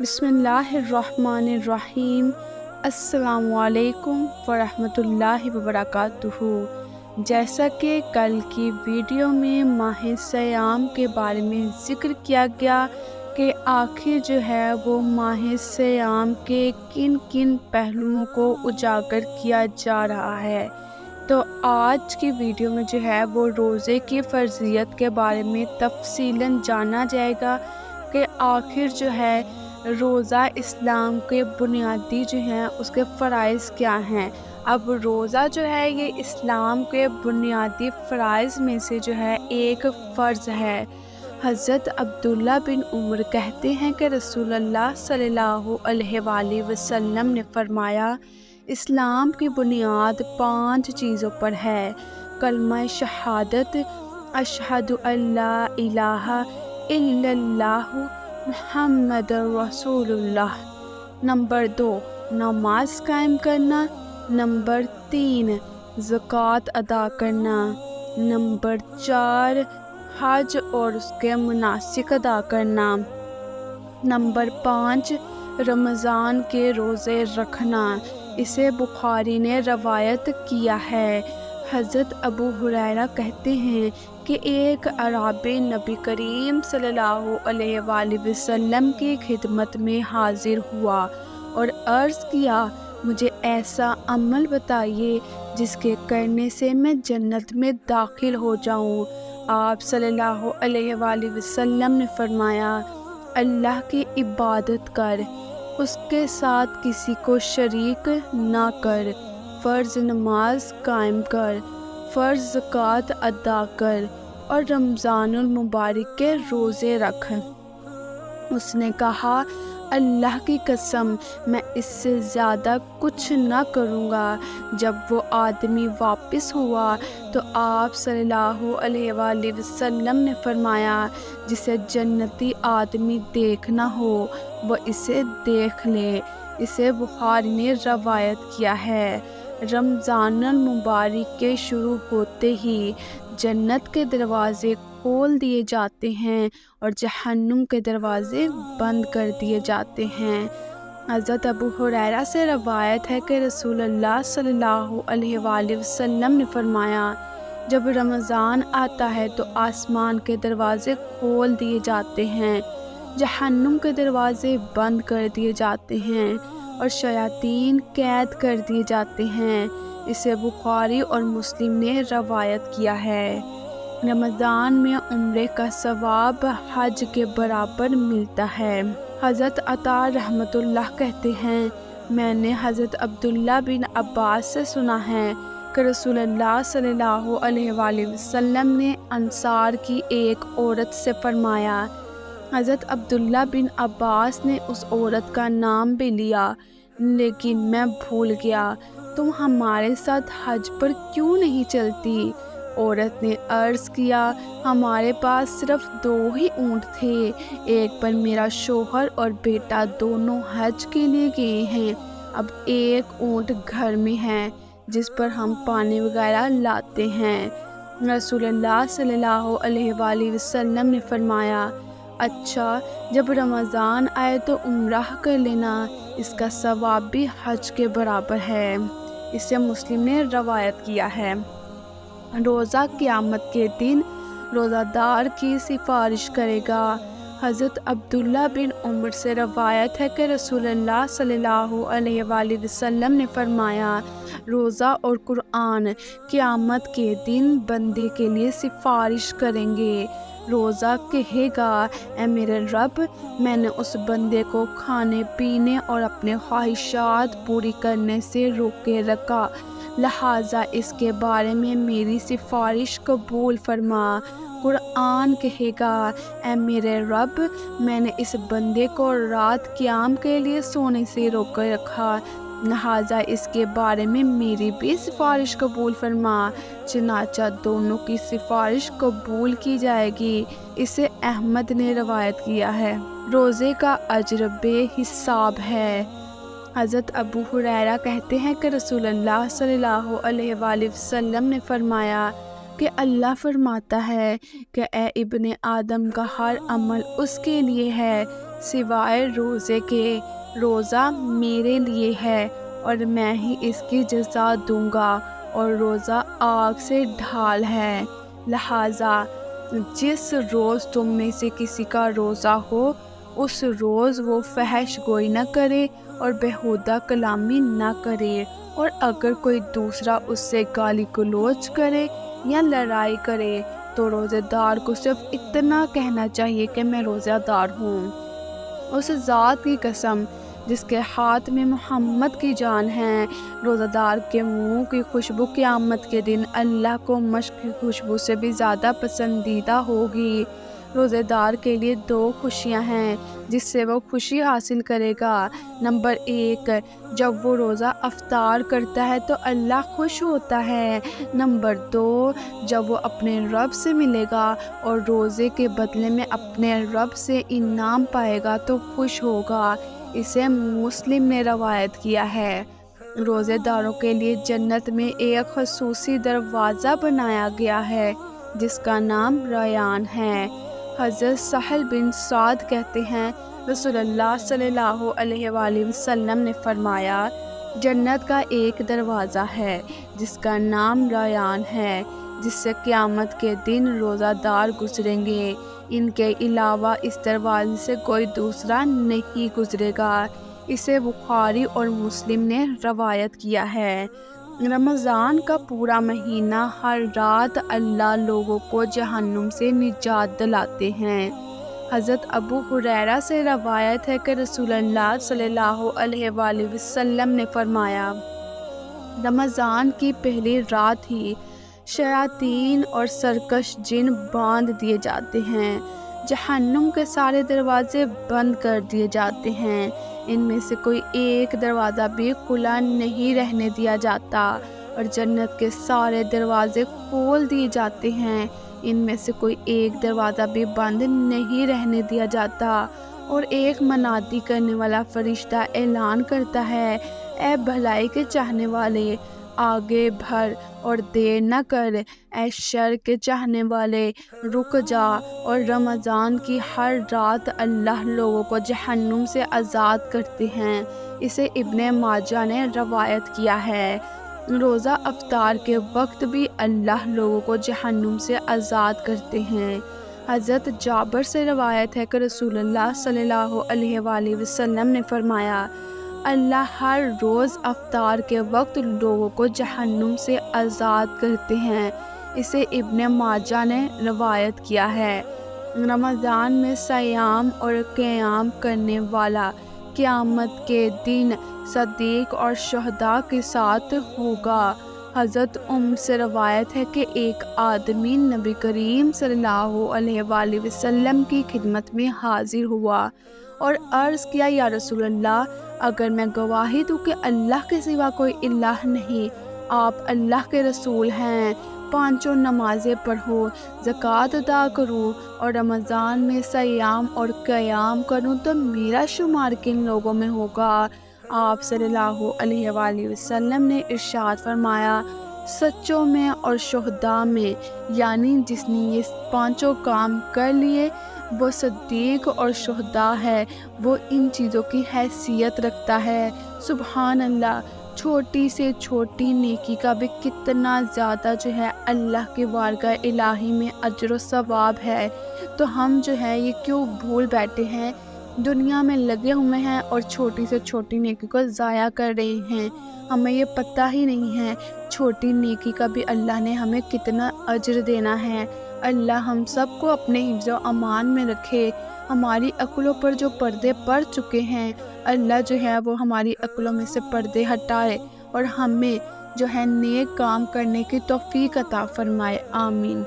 बिस्मिल्लाहिर्रहमानिर्रहीम। अस्सलामुअलैकुम वरहमतुल्लाहि वबरकातुहू। जैसा कि कल की वीडियो में माह सियाम के बारे में ज़िक्र किया गया कि आखिर जो है वो माह सियाम के किन किन पहलुओं को उजागर किया जा रहा है, तो आज की वीडियो में जो है वो रोज़े की फ़र्ज़ियत के बारे में तफ़सीलन जाना जाएगा कि आखिर जो है रोज़ा इस्लाम के बुनियादी जो हैं उसके फ़राइज़ क्या हैं। अब रोज़ा जो है ये इस्लाम के बुनियादी फ़राइज़ में से जो है एक फ़र्ज़ है। हज़रत अब्दुल्ला बिन उमर कहते हैं कि रसूलुल्लाह सल्लल्लाहु अलैहि वसल्लम ने फरमाया, इस्लाम की बुनियाद 5 चीज़ों पर है। कलमा शहादत, अशहदु अल्ला इलाहा इल्लल्लाहु मुहम्मदुर रसूलुल्लाह। नंबर 2, नमाज कायम करना। नंबर 3, ज़कात अदा करना। नंबर 4, हज और उसके मुनासिक अदा करना। नंबर 5, रमज़ान के रोज़े रखना। इसे बुखारी ने रवायत किया है। हज़रत अबू हुरैरा कहते हैं कि एक अराबी नबी करीम सल्लल्लाहु अलैहि वसल्लम की खिदमत में हाजिर हुआ और अर्ज़ किया, मुझे ऐसा अमल बताइए जिसके करने से मैं जन्नत में दाखिल हो जाऊं। आप सल्लल्लाहु अलैहि वसल्लम ने फरमाया, अल्लाह की इबादत कर, उसके साथ किसी को शरीक ना कर, फ़र्ज़ नमाज कायम कर, फ़र्ज़ ज़कात अदा कर और रमज़ानुल मुबारक के रोज़े रख। उसने कहा, अल्लाह की कसम, मैं इससे ज़्यादा कुछ न करूँगा। जब वो आदमी वापस हुआ तो आप सल्लल्लाहु अलैहि वसल्लम ने फरमाया, जिसे जन्नती आदमी देखना हो वो इसे देख ले। इसे बुखारी ने रवायत किया है। रमज़ानुल मुबारक के शुरू होते ही जन्नत के दरवाज़े खोल दिए जाते हैं और जहन्नुम के दरवाज़े बंद कर दिए जाते हैं। हज़रत अबू हुरैरा से रवायत है कि रसूलुल्लाह सल्लल्लाहु अलैहि वसल्लम ने फरमाया, जब रमज़ान आता है तो आसमान के दरवाज़े खोल दिए जाते हैं, जहन्नुम के दरवाज़े बंद कर दिए जाते हैं और शयातीन कैद कर दिए जाते हैं। इसे बुखारी और मुस्लिम ने रवायत किया है। रमज़ान में उम्रे का सवाब हज के बराबर मिलता है। हज़रत अता रहमतुल्लाह कहते हैं, मैंने हज़रत अब्दुल्ला बिन अब्बास से सुना है कि रसूलुल्लाह सल्लल्लाहु अलैहि वसल्लम ने अंसार की एक औरत से फरमाया। हज़रत अब्दुल्ला बिन अब्बास ने उस औरत का नाम भी लिया, लेकिन मैं भूल गया, तुम हमारे साथ हज पर क्यों नहीं चलती? औरत ने अर्ज़ किया, हमारे पास सिर्फ 2 ही ऊँट थे, एक पर मेरा शोहर और बेटा दोनों हज के लिए गए हैं। अब एक ऊँट घर में है जिस पर हम पानी वगैरह लाते हैं। रसूलुल्लाह सल्लल्लाहु अलैहि वसल्लम ने फरमाया, अच्छा, जब रमज़ान आए तो उम्राह कर लेना, इसका सवाब भी हज के बराबर है। इसे मुस्लिम ने रवायत किया है। रोज़ा क़यामत के दिन रोज़ादार की सिफारिश करेगा। हज़रत अब्दुल्ला बिन उमर से रवायत है कि रसूलुल्लाह सल्लल्लाहु अलैहि वसल्लम ने फरमाया, रोज़ा और कुरान क़यामत के दिन बंदे के लिए सिफारिश करेंगे। रोज़ा कहेगा, ऐ मेरे रब, मैंने उस बंदे को खाने पीने और अपने ख्वाहिशात पूरी करने से रोके रखा, लिहाजा इसके बारे में मेरी सिफारिश कबूल फरमा। कुरान कहेगा, ऐ मेरे रब, मैंने इस बंदे को रात क़याम के लिए सोने से रोके रखा, लिहाजा इसके बारे में मेरी भी सिफारिश कबूल फरमा। चनाचा दोनों की सिफारिश कबूल की जाएगी। इसे अहमद ने रवायत किया है। रोज़े का अज्र बेहिसाब है। हज़रत अबू हुरैरा कहते हैं कि रसूलुल्लाह सल्लल्लाहु अलैहि वसल्लम ने फरमाया कि अल्लाह फरमाता है कि ए इब्ने आदम का हर अमल उसके लिए है سوائے روزے کے۔ روزہ میرے لیے ہے اور میں ہی اس کی جزا دوں گا، اور روزہ آگ سے ڈھال ہے۔ لہٰذا جس روز تم میں سے کسی کا روزہ ہو، اس روز وہ فحش گوئی نہ کرے اور بیہودہ کلامی نہ کرے، اور اگر کوئی دوسرا اس سے گالی گلوچ کرے یا لڑائی کرے تو روزے دار کو صرف اتنا کہنا چاہیے کہ میں روزہ دار ہوں۔ اس ذات کی قسم جس کے ہاتھ میں محمد کی جان ہے، روزہ دار کے منہ کی خوشبو قیامت کے دن اللہ کو مشک کی خوشبو سے بھی زیادہ پسندیدہ ہوگی۔ روزہ دار کے لیے 2 خوشیاں ہیں جس سے وہ خوشی حاصل کرے گا۔ نمبر 1، جب وہ روزہ افطار کرتا ہے تو اللہ خوش ہوتا ہے۔ نمبر 2، جب وہ اپنے رب سے ملے گا اور روزے کے بدلے میں اپنے رب سے انعام پائے گا تو خوش ہوگا۔ اسے مسلم نے روایت کیا ہے۔ روزے داروں کے لیے جنت میں ایک خصوصی دروازہ بنایا گیا ہے جس کا نام ریان ہے۔ حضرت سہل بن سعد کہتے ہیں، رسول اللہ صلی اللہ علیہ وآلہ وسلم نے فرمایا، جنت کا ایک دروازہ ہے جس کا نام ریان ہے، جس سے قیامت کے دن روزہ دار گزریں گے۔ ان کے علاوہ اس دروازے سے کوئی دوسرا نہیں گزرے گا۔ اسے بخاری اور مسلم نے روایت کیا ہے۔ رمضان کا پورا مہینہ ہر رات اللہ لوگوں کو جہنم سے نجات دلاتے ہیں۔ حضرت ابو ہریرہ سے روایت ہے کہ رسول اللہ صلی اللہ علیہ وآلہ وسلم نے فرمایا، رمضان کی پہلی رات ہی شیاطین اور سرکش جن باندھ دیے جاتے ہیں، جہنم کے سارے دروازے بند کر دیے جاتے ہیں، ان میں سے کوئی ایک دروازہ بھی کھلا نہیں رہنے دیا جاتا، اور جنت کے سارے دروازے کھول دیے جاتے ہیں، ان میں سے کوئی ایک دروازہ بھی بند نہیں رہنے دیا جاتا، اور ایک منادی کرنے والا فرشتہ اعلان کرتا ہے، اے بھلائی کے چاہنے والے، آگے بڑھ اور دیر نہ کر، اے شر کے چاہنے والے، رک جا۔ اور رمضان کی ہر رات اللہ لوگوں کو جہنم سے آزاد کرتے ہیں۔ اسے ابن ماجہ نے روایت کیا ہے۔ روزہ افطار کے وقت بھی اللہ لوگوں کو جہنم سے آزاد کرتے ہیں۔ حضرت جابر سے روایت ہے کہ رسول اللہ صلی اللہ علیہ وآلہ وسلم نے فرمایا، اللہ ہر روز افطار کے وقت لوگوں کو جہنم سے آزاد کرتے ہیں۔ اسے ابن ماجہ نے روایت کیا ہے۔ رمضان میں صیام اور قیام کرنے والا قیامت کے دن صدیق اور شہداء کے ساتھ ہوگا۔ حضرت سے روایت ہے کہ ایک آدمی نبی کریم صلی اللہ علیہ وآلہ وسلم کی خدمت میں حاضر ہوا اور عرض کیا، یا رسول اللہ، اگر میں گواہی دوں کہ اللہ کے سوا کوئی الہ نہیں، آپ اللہ کے رسول ہیں، 5 نمازیں پڑھوں، زکوٰۃ ادا کروں اور رمضان میں صیام اور قیام کروں تو میرا شمار کن لوگوں میں ہوگا؟ آپ صلی اللہ علیہ وآلہ وسلم نے ارشاد فرمایا، سچوں میں اور شہداء میں، یعنی جس نے یہ 5 کام کر لیے وہ صدیق اور شہداء ہے، وہ ان چیزوں کی حیثیت رکھتا ہے۔ سبحان اللہ، چھوٹی سے چھوٹی نیکی کا بھی کتنا زیادہ اللہ کے بارگاہ الہی میں اجر و ثواب ہے، تو ہم یہ کیوں بھول بیٹھے ہیں، دنیا میں لگے ہوئے ہیں اور چھوٹی سے چھوٹی نیکی کو ضائع کر رہے ہیں۔ ہمیں یہ پتہ ہی نہیں ہے چھوٹی نیکی کا بھی اللہ نے ہمیں کتنا اجر دینا ہے۔ اللہ ہم سب کو اپنے حفظ و امان میں رکھے۔ ہماری عقلوں پر جو پردے پڑ چکے ہیں، اللہ وہ ہماری عقلوں میں سے پردے ہٹائے اور ہمیں نیک کام کرنے کی توفیق عطا فرمائے۔ آمین۔